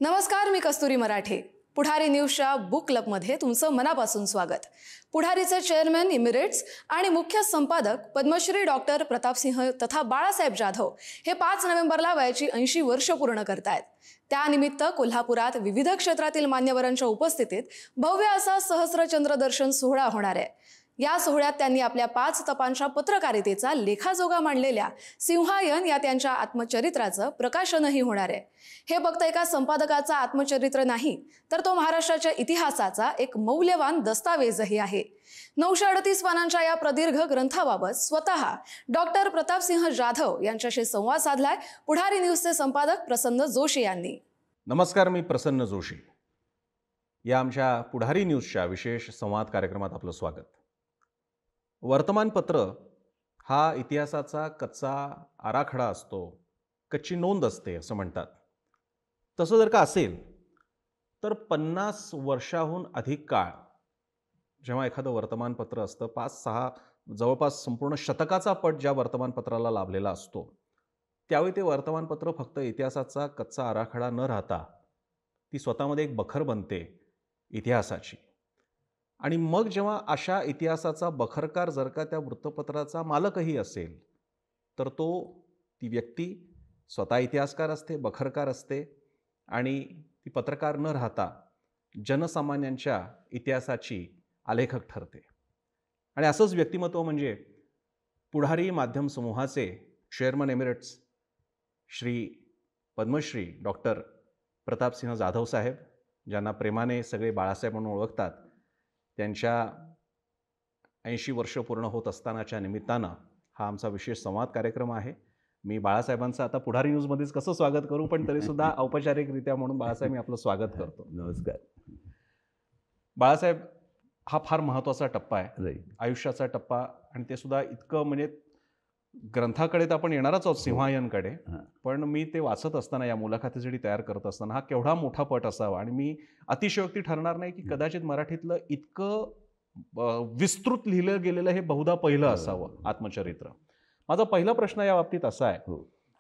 नमस्कार, मी कस्तुरी मराठे. पुढारी न्यूजच्या बुक क्लबमध्ये तुमचं मनापासून स्वागत. पुढारीचे चेअरमॅन इमिरेट्स आणि मुख्य संपादक पद्मश्री डॉक्टर प्रतापसिंह तथा बाळासाहेब जाधव हे 5 नोव्हेंबरला वयाची 80 वर्ष पूर्ण करतायत. त्यानिमित्त कोल्हापुरात विविध क्षेत्रातील मान्यवरांच्या उपस्थितीत भव्य असा सहस्रचंद्र दर्शन सोहळा होणार आहे. या सोहळ्यात त्यांनी आपल्या 5 तपांच्या पत्रकारितेचा लेखाजोगा मांडलेल्या सिंहायन या त्यांच्या आत्मचरित्राचं प्रकाशनही होणार आहे. हे फक्त एका संपादकाचा आत्मचरित्र नाही, तर तो महाराष्ट्राच्या इतिहासाचा एक मौल्यवान दस्तावेजही आहे. 938 पानांच्या या प्रदीर्घ ग्रंथाबाबत स्वतः डॉक्टर प्रतापसिंह जाधव यांच्याशी संवाद साधलाय पुढारी न्यूजचे संपादक प्रसन्न जोशी यांनी. नमस्कार, मी प्रसन्न जोशी. या आमच्या पुढारी न्यूजच्या विशेष संवाद कार्यक्रमात आपलं स्वागत. वर्तमानपत्र हा इतिहासाचा कच्चा आराखडा असतो, कच्ची नोंद असते असं म्हणतात. तसं जर का असेल तर 50 वर्षाहून अधिक काळ जेव्हा एखादं वर्तमानपत्र असतं, 5-6 जवळपास संपूर्ण शतकाचा पट ज्या वर्तमानपत्राला लाभलेला असतो, त्यावेळी ते वर्तमानपत्र फक्त इतिहासाचा कच्चा आराखडा न राहता ती स्वतःमध्ये एक बखर बनते इतिहासाची. आणि मग जेव्हा अशा इतिहासाचा बखरकार जर का त्या वृत्तपत्राचा मालकही असेल, तर ती व्यक्ती स्वतः इतिहासकार असते, बखरकार असते आणि ती पत्रकार न राहता जनसामान्यांच्या इतिहासाची आलेखक ठरते. आणि असंच व्यक्तिमत्व म्हणजे पुढारी माध्यम समूहाचे chairman emeritus Shri Padmashri doctor Pratapsinh Jadhav साहेब, ज्यांना प्रेमाने सगळे बाळासाहेब म्हणून ओळखतात. त्यांच्या 80 वर्ष पूर्ण होत असतानाच्या निमित्तानं हा आमचा विशेष संवाद कार्यक्रम आहे. मी बाळासाहेबांचं आता पुढारी न्यूजमध्येच कसं स्वागत करू, पण तरीसुद्धा औपचारिकरित्या म्हणून बाळासाहेब मी आपलं स्वागत करतो. नमस्कार. बाळासाहेब, हा फार महत्त्वाचा टप्पा आहे, आयुष्याचा टप्पा. आणि ते सुद्धा इतकं म्हणजे ग्रंथाकडे तर आपण येणारच आहोत, सिंहायनकडे. पण मी ते वाचत असताना, या मुलाखतीसाठी तयार करत असताना, हा केवढा मोठा पट असावा. आणि मी अतिशयोक्ती ठरणार नाही की कदाचित मराठीतलं इतकं विस्तृत लिहिलं गेलेलं हे बहुधा पहिलं असावं आत्मचरित्र. माझा पहिला प्रश्न या बाबतीत असा आहे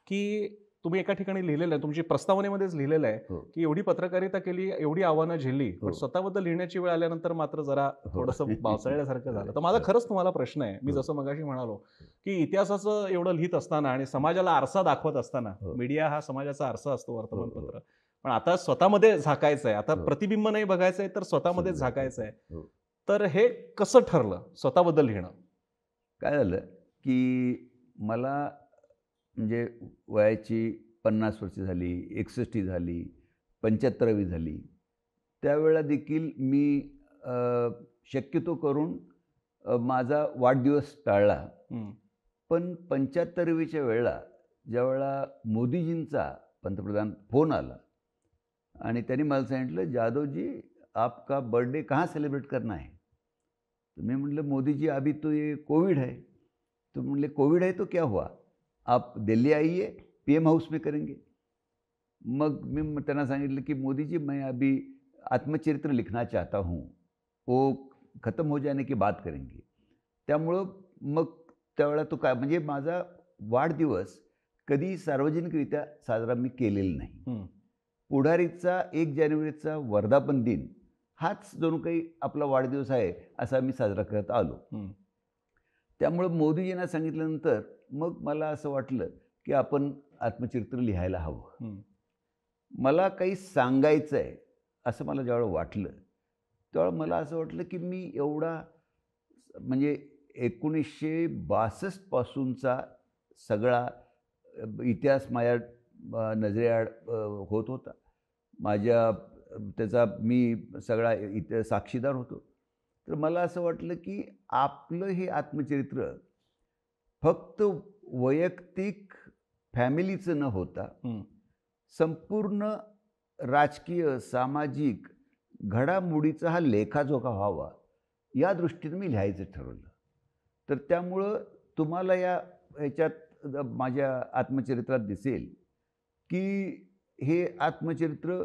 की तुम्ही एका ठिकाणी लिहिलेलं आहे, तुमची प्रस्तावनेमध्येच लिहिलेलं आहे की एवढी पत्रकारिता केली, एवढी आव्हानं झेलली, पण स्वतःबद्दल लिहिण्याची वेळ आल्यानंतर मात्र जरा थोडंसं बावचळल्यासारखं झालं. तर माझा खरंच तुम्हाला प्रश्न आहे, मी जसं मगाशी म्हणालो की इतिहासाचं एवढं लिहित असताना आणि समाजाला आरसा दाखवत असताना, मीडिया हा समाजाचा आरसा असतो वर्तमानपत्र, पण आता स्वतःमध्ये झाकायचं आहे, आता प्रतिबिंब नाही बघायचं आहे तर स्वतःमध्ये झाकायचं आहे. तर हे कसं ठरलं स्वतःबद्दल लिहिणं? काय झालं की मला म्हणजे वयाची 50 वर्ष झाली, 61 झाली, 75वी झाली, त्यावेळेला देखील मी शक्यतो करून माझा वाढदिवस टाळला. पण 75वीच्या वेळेला ज्यावेळेला मोदीजींचा पंतप्रधान फोन आला आणि त्यांनी मला सांगितलं, जाधवजी आपका बर्थडे कहाँ सेलिब्रेट करना है? तो मैं म्हटलं, मोदी जी अभी तो ये कोविड है. तो म्हटले, कोविड है तो क्या हुआ, आप दिल्ली आइए, PM हाउस में करेंगे. मग मी त्यांना सांगितलं की मोदी जी मैं अभी आत्मचरित्र लिखना चाहता हूँ, वो ख़त्म हो जाने की बात करेंगे. त्यामुळं मग त्यावेळेला तो काय म्हणजे माझा वाढदिवस कधी सार्वजनिकरित्या साजरा मी केलेला नाही. पुढारीचा 1 जानेवारीचा वर्धापन दिन हाच जणू काही आपला वाढदिवस आहे असा मी साजरा करत आलो. त्यामुळं मोदीजींना सांगितल्यानंतर मग मला असं वाटलं की आपण आत्मचरित्र लिहायला हवं. मला काही सांगायचं आहे असं मला ज्यावेळेला वाटलं, त्यावेळेला मला असं वाटलं की मी एवढा म्हणजे 1962 पासूनचा सगळा इतिहास माझ्या नजरेआड होत होता. त्याचा मी सगळा साक्षीदार होतो. तर मला असं वाटलं की आपलं हे आत्मचरित्र फक्त वैयक्तिक फॅमिलीचं न होता संपूर्ण राजकीय सामाजिक घडामोडीचा हा लेखाजोखा व्हावा या दृष्टीने मी लिहायचं ठरवलं. तर त्यामुळं तुम्हाला ह्याच्यात माझ्या आत्मचरित्रात दिसेल की हे आत्मचरित्र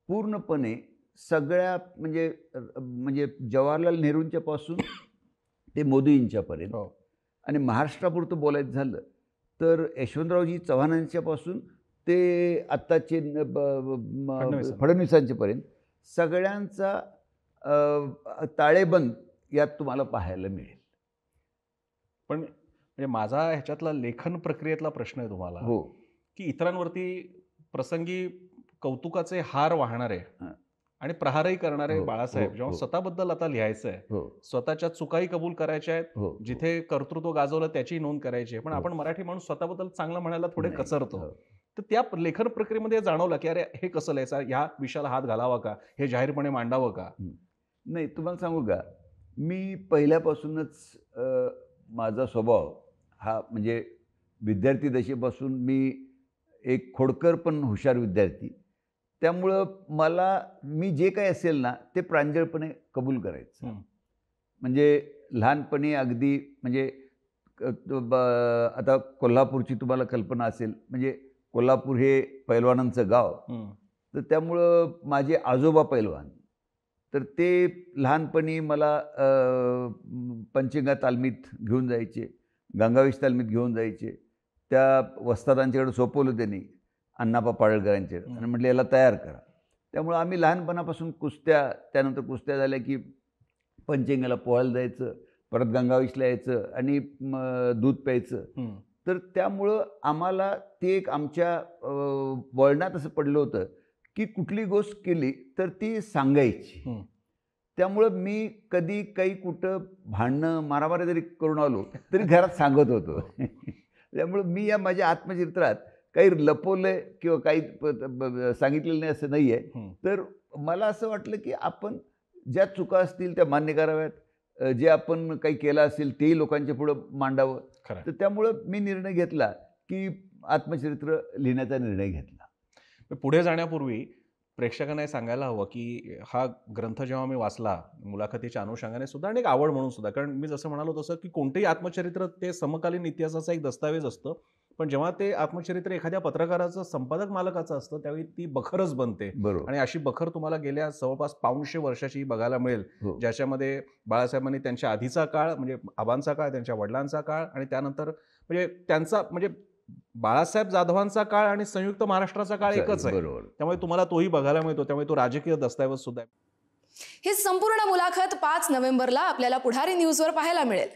पूर्णपणे सगळ्या म्हणजे जवाहरलाल नेहरूंच्या पासून ते मोदींच्यापर्यंत आणि महाराष्ट्रापुरतं बोलायचं झालं तर यशवंतरावजी चव्हाणांच्यापासून ते आत्ताचे फडणवीसांचेपर्यंत सगळ्यांचा ताळेबंद यात तुम्हाला पाहायला मिळेल. पण म्हणजे माझा ह्याच्यातला लेखन प्रक्रियेतला प्रश्न आहे तुम्हाला, हो, की इतरांवरती प्रसंगी कौतुकाचे हार वाहणारे आणि प्रहारही करणारे हो, बाळासाहेब हो, जेव्हा हो. स्वतःबद्दल आता लिहायचं आहे, हो, स्वतःच्या चुकाही कबूल करायच्या आहेत, हो, जिथे कर्तृत्व गाजवलं त्याची नोंद करायची आहे. पण हो. आपण मराठी माणूस स्वतःबद्दल चांगलं म्हणायला थोडे नाही, कचरतो. हो. तर त्या लेखन प्रक्रियेमध्ये जाणवलं की अरे हे कसं लिहायचं, ह्या विषयाला हात घालावा का, हे जाहीरपणे मांडावं का? नाही, तुम्हाला सांगू का, मी पहिल्यापासूनच माझा स्वभाव हा म्हणजे विद्यार्थी दशेपासून मी एक खोडकर पण हुशार विद्यार्थी. त्यामुळं मी जे काही असेल ना ते प्रांजळपणे कबूल करायचं. म्हणजे लहानपणी अगदी म्हणजे आता कोल्हापूरची तुम्हाला कल्पना असेल, म्हणजे कोल्हापूर हे पैलवानांचं गाव. तर त्यामुळं माझे आजोबा पैलवान, तर ते लहानपणी मला पंचगंगा तालमीत घेऊन जायचे, गंगावेश तालमीत घेऊन जायचे. त्या वस्तादांच्याकडे सोपवलं त्यांनी, अण्णाप्पा पाडळकरांचे, आणि म्हटलं याला तयार करा. त्यामुळं आम्ही लहानपणापासून कुस्त्या, त्यानंतर कुस्त्या झाल्या की पंचगंगेला पोहायला जायचं, परत गंगावेशला यायचं आणि दूध प्यायचं. तर त्यामुळं आम्हाला ते एक आमच्या वळणात असं पडलं होतं की कुठली गोष्ट केली तर ती सांगायची. त्यामुळं मी कधी काही कुठं भांडणं मारामारी जरी करून आलो तरी घरात सांगत होतो. त्यामुळं मी या माझ्या आत्मचरित्रात काही लपवलंय किंवा काही सांगितलेलं नाही असं नाही आहे. तर मला असं वाटलं की आपण ज्या चुका असतील त्या मान्य कराव्यात, जे आपण काही केलं असेल तेही लोकांच्या पुढं मांडावं. तर त्यामुळं मी निर्णय घेतला की आत्मचरित्र लिहिण्याचा निर्णय घेतला. पुढे जाण्यापूर्वी प्रेक्षकांना हे सांगायला हवं की हा ग्रंथ जेव्हा मी वाचला मुलाखतीच्या अनुषंगाने सुद्धा आणि एक आवड म्हणून सुद्धा, कारण मी जसं म्हणालो तसं की कोणतेही आत्मचरित्र ते समकालीन इतिहासाचा एक दस्तावेज असतं, पण जेव्हा ते आत्मचरित्र एखाद्या पत्रकाराचं, संपादक मालकाचं असतं त्यावेळी ती बखरच बनते. बरोबर. आणि अशी बखर तुम्हाला गेल्या जवळपास 500 वर्षाची बघायला मिळेल, ज्याच्यामध्ये बाळासाहेबांनी त्यांच्या आधीचा काळ म्हणजे आबांचा काळ, त्यांच्या वडिलांचा काळ आणि त्यानंतर म्हणजे त्यांचा म्हणजे बाळासाहेब जाधवांचा काळ आणि संयुक्त महाराष्ट्राचा काळ एकच आहे. बरोबर. त्यामुळे तुम्हाला तोही बघायला मिळतो, त्यामुळे तो राजकीय दस्तावेज सुद्धा आहे. ही संपूर्ण मुलाखत 5 नोव्हेंबरला आपल्याला पुढारी न्यूजवर पाहायला मिळेल.